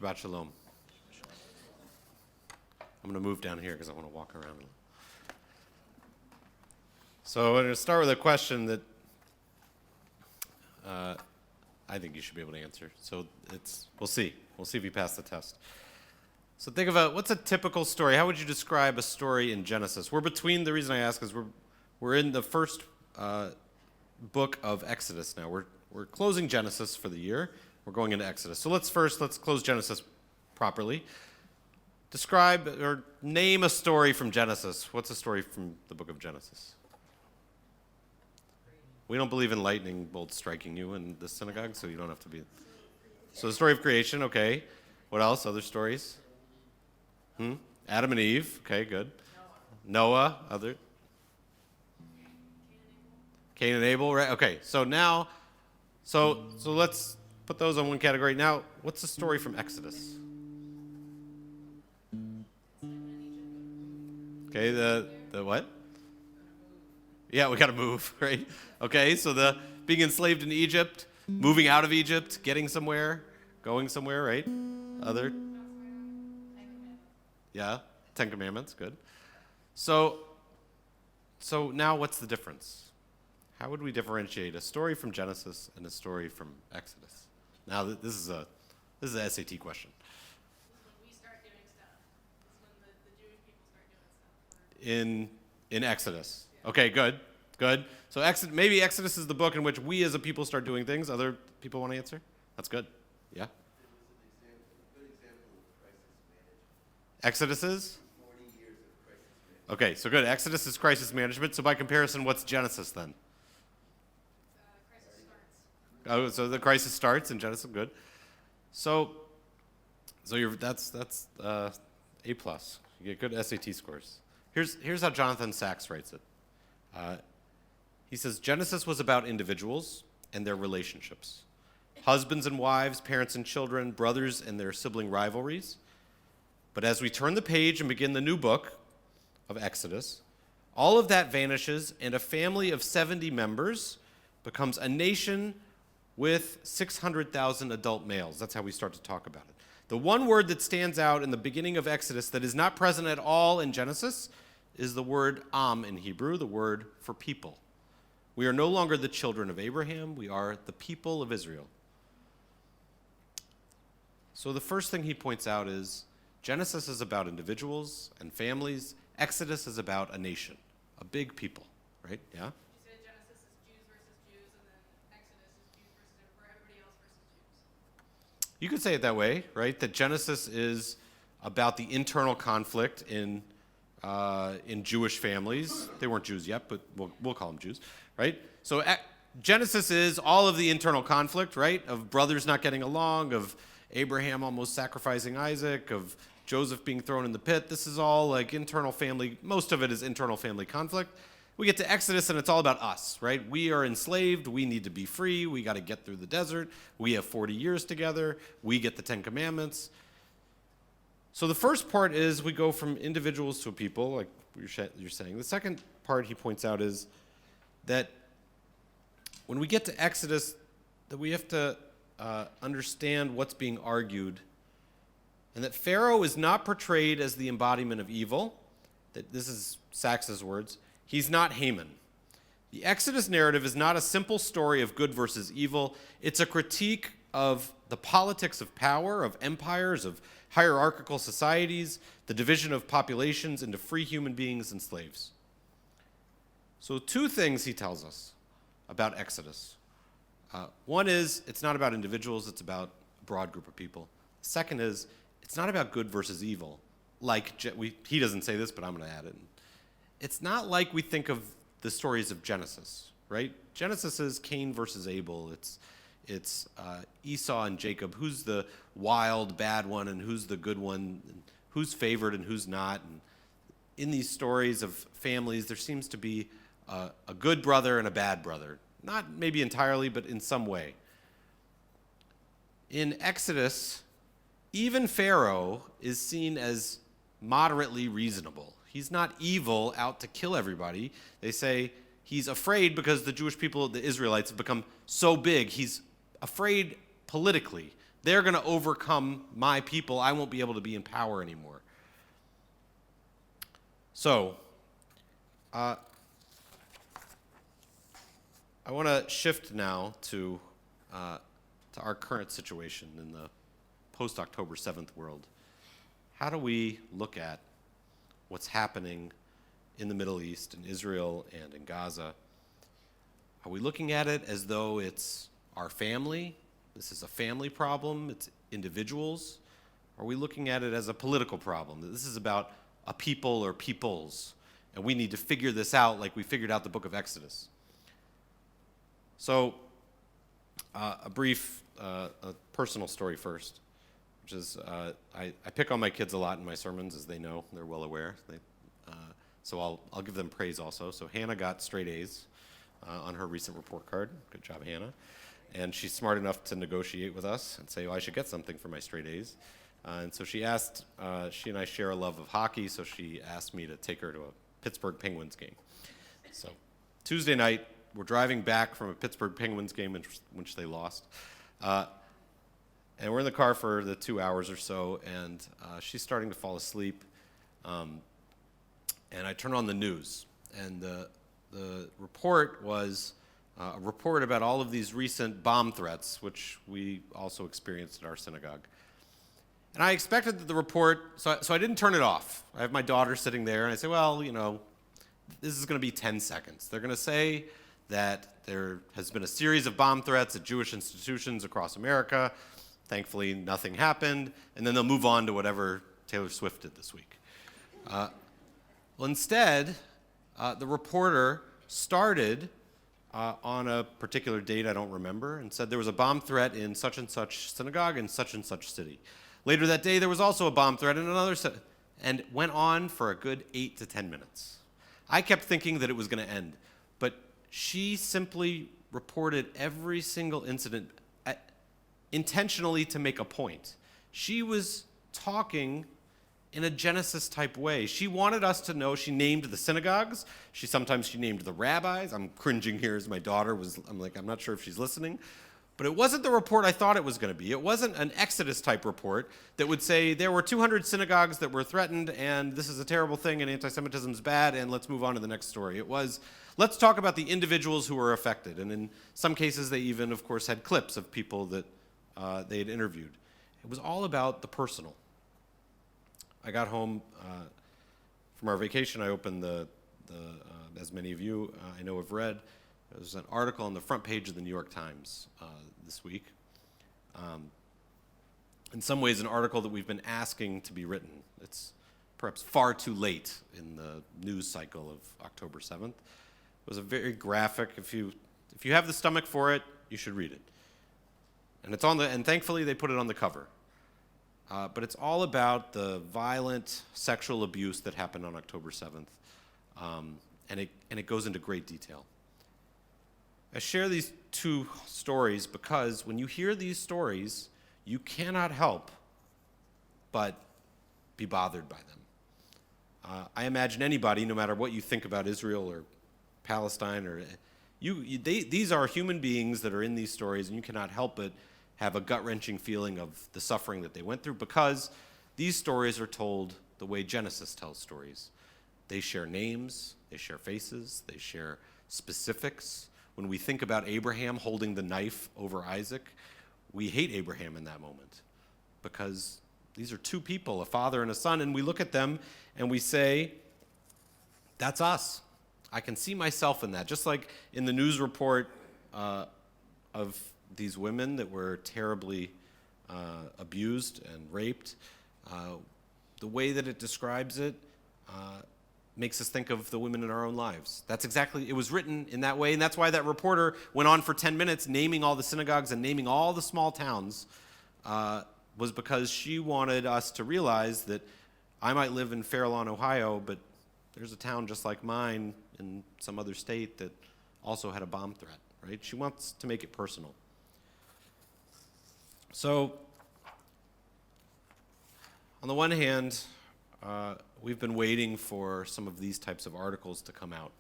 Shabbat Shalom. I'm going to move down here because I want to walk around. So I'm going to start with a question that I think you should be able to answer. So we'll see. We'll see if you pass the test. So think about what's a typical story. How would you describe a story in Genesis? The reason I ask is we're in the first book of Exodus now. We're closing Genesis for the year. We're going into Exodus. So let's close Genesis properly. Describe or name a story from Genesis. What's a story from the book of Genesis? We don't believe in lightning bolts striking you in the synagogue, so you don't have to be. So the story of creation, okay. What else? Other stories? Adam and Eve, okay, good. Noah, other. Cain and Abel, right? Okay, so now, so let's put those on one category. Now, what's the story from Exodus? Okay, the what? Yeah, we got to move, right? Okay, so the being enslaved in Egypt, moving out of Egypt, getting somewhere, going somewhere, right? Other? Yeah, Ten Commandments, good. So now what's the difference? How would we differentiate a story from Genesis and a story from Exodus? Now this is an SAT question. When we start doing stuff. This is when the Jewish people start doing stuff. In Exodus. Okay, good. So maybe Exodus is the book in which we as a people start doing things. Other people want to answer? That's good. Yeah. Exodus is? 40 years of crisis management. Okay, so good. Exodus is crisis management. So by comparison, what's Genesis then? Crisis starts. Oh, so the crisis starts in Genesis. Good. So that's A+. You get good SAT scores. Here's how Jonathan Sachs writes it. He says, Genesis was about individuals and their relationships. Husbands and wives, parents and children, brothers and their sibling rivalries. But as we turn the page and begin the new book of Exodus, all of that vanishes and a family of 70 members becomes a nation with 600,000 adult males. That's how we start to talk about it. The one word that stands out in the beginning of Exodus that is not present at all in Genesis is the word am in Hebrew, the word for people. We are no longer the children of Abraham. We are the people of Israel. So the first thing he points out is Genesis is about individuals and families. Exodus is about a nation, a big people, right? Yeah? You said Genesis is Jews versus Jews, and then Exodus is Jews versus everybody else versus Jews. You could say it that way, right? That Genesis is about the internal conflict in Jewish families. They weren't Jews yet, but we'll call them Jews, right? So Genesis is all of the internal conflict, right? Of brothers not getting along, of Abraham almost sacrificing Isaac, of Joseph being thrown in the pit. This is all like internal family. Most of it is internal family conflict. We get to Exodus and it's all about us, right? We are enslaved. We need to be free. We got to get through the desert. We have 40 years together. We get the 10 Commandments. So the first part is we go from individuals to a people, like you're saying. The second part he points out is that when we get to Exodus, that we have to understand what's being argued, and that Pharaoh is not portrayed as the embodiment of evil. That this is Sachs's words. He's not Haman. The Exodus narrative is not a simple story of good versus evil. It's a critique of the politics of power, of empires, of hierarchical societies, the division of populations into free human beings and slaves. So two things he tells us about Exodus. One is it's not about individuals, it's about a broad group of people. Second is it's not about good versus evil. He doesn't say this, but I'm going to add it. It's not like we think of the stories of Genesis, right? Genesis is Cain versus Abel. It's Esau and Jacob. Who's the wild, bad one, and who's the good one? And who's favored and who's not? And in these stories of families, there seems to be a good brother and a bad brother. Not maybe entirely, but in some way. In Exodus, even Pharaoh is seen as moderately reasonable. He's not evil, out to kill everybody. They say he's afraid because the Jewish people, the Israelites, have become so big. He's afraid politically, They're going to overcome my people. I won't be able to be in power anymore. So, I want to shift now to our current situation in the post-October 7th world. How do we look at what's happening in the Middle East, in Israel, and in Gaza? Are we looking at it as though it's our family? This is a family problem. It's individuals. Are we looking at it as a political problem? That this is about a people or peoples, and we need to figure this out like we figured out the book of Exodus. So, a brief a personal story first, which is I pick on my kids a lot in my sermons, as they know. They're well aware. So I'll give them praise also. So Hannah got straight A's on her recent report card. Good job, Hannah. And she's smart enough to negotiate with us and say, well, I should get something for my straight A's. And so she asked, she and I share a love of hockey, so she asked me to take her to a Pittsburgh Penguins game. So Tuesday night, we're driving back from a Pittsburgh Penguins game in which they lost. And we're in the car for the 2 hours or so, and she's starting to fall asleep. And I turn on the news, and the report was a report about all of these recent bomb threats, which we also experienced at our synagogue. And I expected that the report, so I didn't turn it off. I have my daughter sitting there, and I say, well, you know, this is going to be 10 seconds. They're going to say that there has been a series of bomb threats at Jewish institutions across America. Thankfully, nothing happened. And then they'll move on to whatever Taylor Swift did this week. Well, instead, the reporter started on a particular date I don't remember and said there was a bomb threat in such and such synagogue in such and such city. Later that day, there was also a bomb threat in another city, and went on for a good 8 to 10 minutes. I kept thinking that it was going to end, but she simply reported every single incident intentionally to make a point. She was talking in a Genesis-type way. She wanted us to know. She named the synagogues. Sometimes she named the rabbis. I'm cringing here as my daughter was, I'm not sure if she's listening. But it wasn't the report I thought it was going to be. It wasn't an Exodus-type report that would say there were 200 synagogues that were threatened, and this is a terrible thing, and anti-Semitism is bad, and let's move on to the next story. It was, let's talk about the individuals who were affected. And in some cases, they even, of course, had clips of people that they had interviewed. It was all about the personal. I got home from our vacation. I opened as many of you I know have read, there was an article on the front page of the New York Times this week. In some ways, an article that we've been asking to be written. It's perhaps far too late in the news cycle of October 7th. It was a very graphic. If you have the stomach for it, you should read it. And it's and thankfully they put it on the cover. But it's all about the violent sexual abuse that happened on October 7th. And it goes into great detail. I share these two stories because when you hear these stories, you cannot help but be bothered by them. I imagine anybody, no matter what you think about Israel or Palestine, or these are human beings that are in these stories, and you cannot help but have a gut-wrenching feeling of the suffering that they went through, because these stories are told the way Genesis tells stories. They share names, they share faces, they share specifics. When we think about Abraham holding the knife over Isaac, we hate Abraham in that moment, because these are two people, a father and a son, and we look at them and we say, that's us. I can see myself in that. Just like in the news report of these women that were terribly abused and raped, the way that it describes it makes us think of the women in our own lives. That's exactly, it was written in that way, and that's why that reporter went on for 10 minutes naming all the synagogues and naming all the small towns, was because she wanted us to realize that I might live in Fair Lawn, Ohio, but there's a town just like mine in some other state that also had a bomb threat, right? She wants to make it personal. So, on the one hand, we've been waiting for some of these types of articles to come out.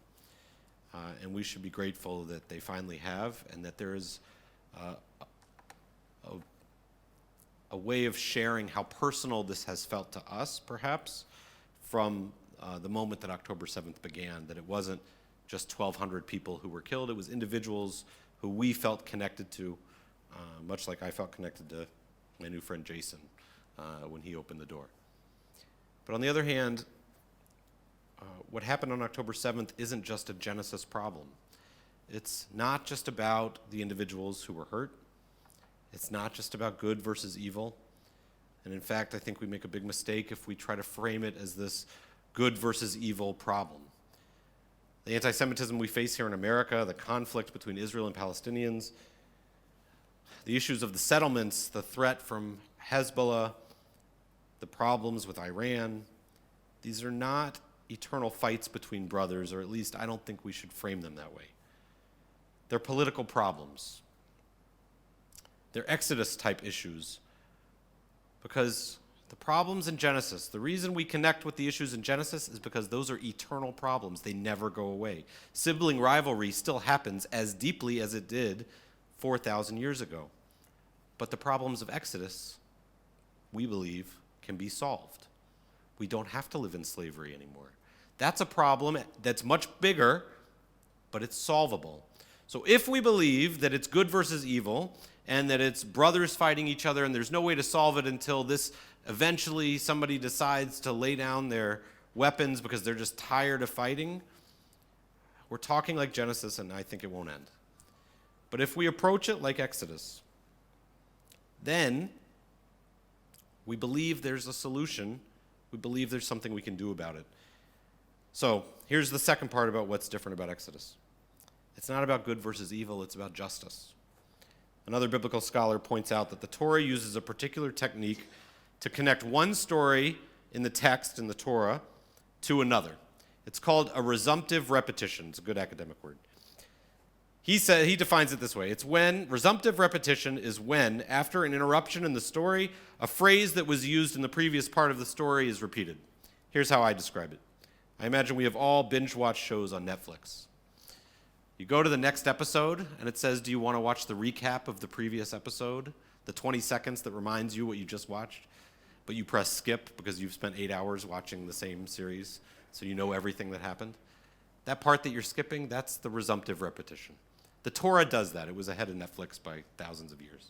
And we should be grateful that they finally have, and that there is a way of sharing how personal this has felt to us, perhaps, from the moment that October 7th began, that it wasn't just 1,200 people who were killed, it was individuals who we felt connected to, much like I felt connected to my new friend Jason when he opened the door. But on the other hand, what happened on October 7th isn't just a Genesis problem. It's not just about the individuals who were hurt. It's not just about good versus evil. And in fact, I think we make a big mistake if we try to frame it as this good versus evil problem. The anti-Semitism we face here in America, the conflict between Israel and Palestinians, the issues of the settlements, the threat from Hezbollah, the problems with Iran, these are not eternal fights between brothers, or at least I don't think we should frame them that way. They're political problems. They're Exodus-type issues, because the problems in Genesis, the reason we connect with the issues in Genesis is because those are eternal problems. They never go away. Sibling rivalry still happens as deeply as it did 4,000 years ago. But the problems of Exodus, we believe, can be solved. We don't have to live in slavery anymore. That's a problem that's much bigger, but it's solvable. So if we believe that it's good versus evil, and that it's brothers fighting each other, and there's no way to solve it until this eventually somebody decides to lay down their weapons because they're just tired of fighting, we're talking like Genesis, and I think it won't end. But if we approach it like Exodus, then we believe there's a solution. We believe there's something we can do about it. So here's the second part about what's different about Exodus. It's not about good versus evil, it's about justice. Another biblical scholar points out that the Torah uses a particular technique to connect one story in the text in the Torah to another. It's called a resumptive repetition. It's a good academic word. He defines it this way. It's when resumptive repetition is when, after an interruption in the story, a phrase that was used in the previous part of the story is repeated. Here's how I describe it. I imagine we have all binge-watched shows on Netflix. You go to the next episode, and it says, do you want to watch the recap of the previous episode? The 20 seconds that reminds you what you just watched? But you press skip because you've spent 8 hours watching the same series, so you know everything that happened. That part that you're skipping, that's the resumptive repetition. The Torah does that. It was ahead of Netflix by thousands of years.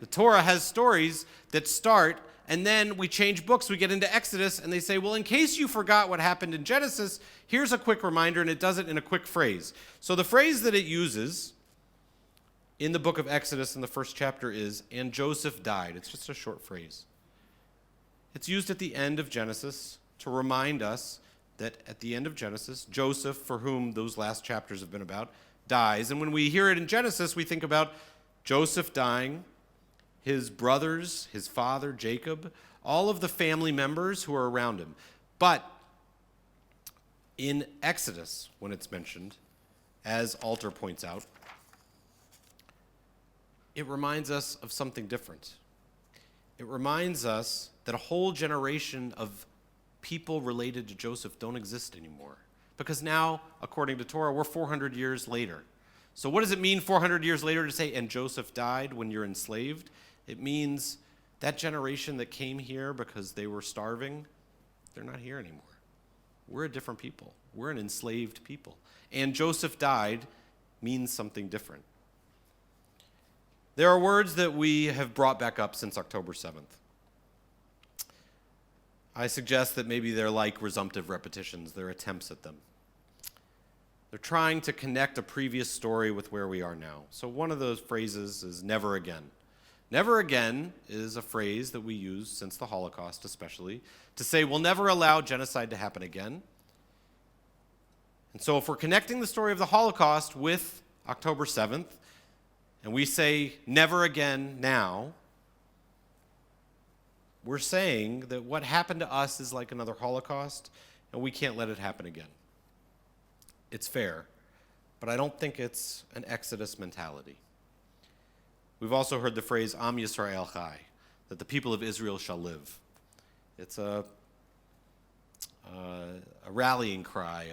The Torah has stories that start, and then we change books. We get into Exodus, and they say, well, in case you forgot what happened in Genesis, here's a quick reminder, and it does it in a quick phrase. So the phrase that it uses in the book of Exodus in the first chapter is, and Joseph died. It's just a short phrase. It's used at the end of Genesis to remind us that at the end of Genesis, Joseph, for whom those last chapters have been about, dies. And when we hear it in Genesis, we think about Joseph dying, his brothers, his father, Jacob, all of the family members who are around him. But in Exodus, when it's mentioned, as Alter points out, it reminds us of something different. It reminds us that a whole generation of people related to Joseph don't exist anymore. Because now, according to Torah, we're 400 years later. So what does it mean 400 years later to say, and Joseph died when you're enslaved? It means that generation that came here because they were starving, they're not here anymore. We're a different people. We're an enslaved people. And Joseph died means something different. There are words that we have brought back up since October 7th. I suggest that maybe they're like resumptive repetitions. They're attempts at them. They're trying to connect a previous story with where we are now. So one of those phrases is never again. Never again is a phrase that we use since the Holocaust especially to say we'll never allow genocide to happen again. And so if we're connecting the story of the Holocaust with October 7th, and we say never again now, we're saying that what happened to us is like another Holocaust, and we can't let it happen again. It's fair, but I don't think it's an Exodus mentality. We've also heard the phrase Am Yisrael Chai, that the people of Israel shall live. It's a rallying cry,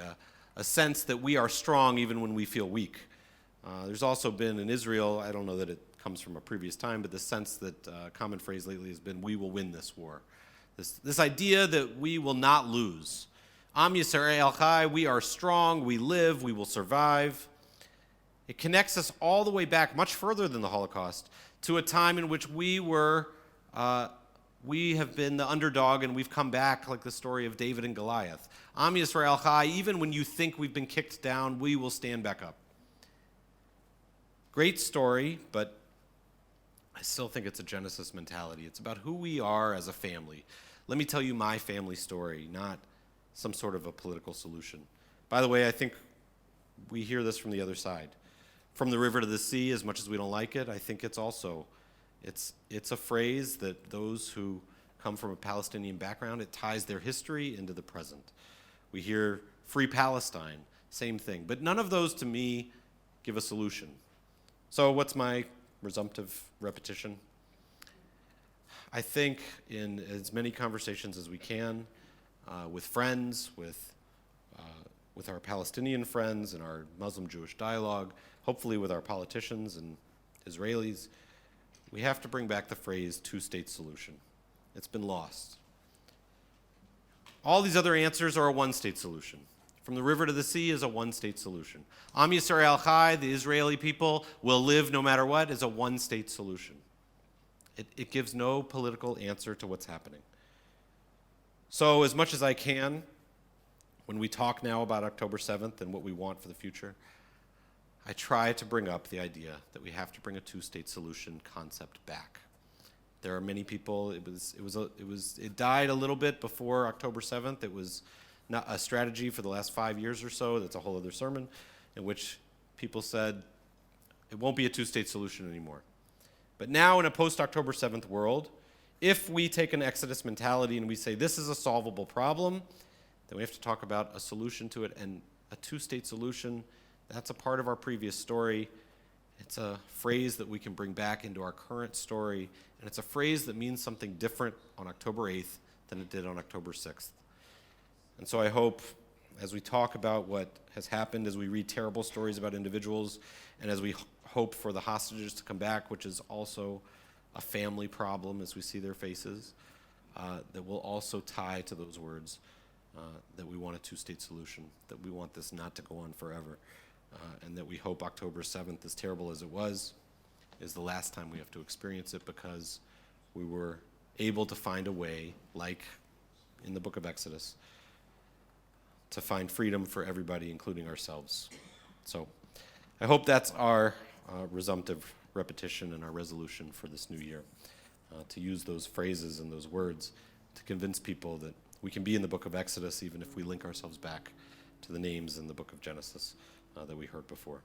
a sense that we are strong even when we feel weak. There's also been in Israel, I don't know that it comes from a previous time, but the sense that common phrase lately has been, we will win this war. This idea that we will not lose. Am Yisrael Chai, we are strong, we live, we will survive. It connects us all the way back, much further than the Holocaust, to a time in which we have been the underdog and we've come back, like the story of David and Goliath. Am Yisrael Chai, even when you think we've been kicked down, we will stand back up. Great story, but I still think it's a Genesis mentality. It's about who we are as a family. Let me tell you my family story, not some sort of a political solution. By the way, I think we hear this from the other side. From the river to the sea, as much as we don't like it, I think it's a phrase that those who come from a Palestinian background, it ties their history into the present. We hear free Palestine, same thing. But none of those, to me, give a solution. So what's my resumptive repetition? I think in as many conversations as we can, with friends, with our Palestinian friends and our Muslim-Jewish dialogue, hopefully with our politicians and Israelis, we have to bring back the phrase two-state solution. It's been lost. All these other answers are a one-state solution. From the river to the sea is a one-state solution. Am Yisrael Chai, the Israeli people, will live no matter what, is a one-state solution. It gives no political answer to what's happening. So as much as I can, when we talk now about October 7th and what we want for the future, I try to bring up the idea that we have to bring a two-state solution concept back. There are many people, it died a little bit before October 7th. It was not a strategy for the last 5 years or so. That's a whole other sermon, in which people said it won't be a two-state solution anymore. But now in a post-October 7th world, if we take an Exodus mentality and we say this is a solvable problem, then we have to talk about a solution to it. And a two-state solution, that's a part of our previous story. It's a phrase that we can bring back into our current story. And it's a phrase that means something different on October 8th than it did on October 6th. And so I hope, as we talk about what has happened, as we read terrible stories about individuals, and as we hope for the hostages to come back, which is also a family problem as we see their faces, that will also tie to those words that we want a two-state solution, that we want this not to go on forever, and that we hope October 7th, as terrible as it was, is the last time we have to experience it, because we were able to find a way, like in the book of Exodus, to find freedom for everybody, including ourselves. So I hope that's our resumptive repetition and our resolution for this new year, to use those phrases and those words to convince people that we can be in the book of Exodus even if we link ourselves back to the names in the book of Genesis that we heard before.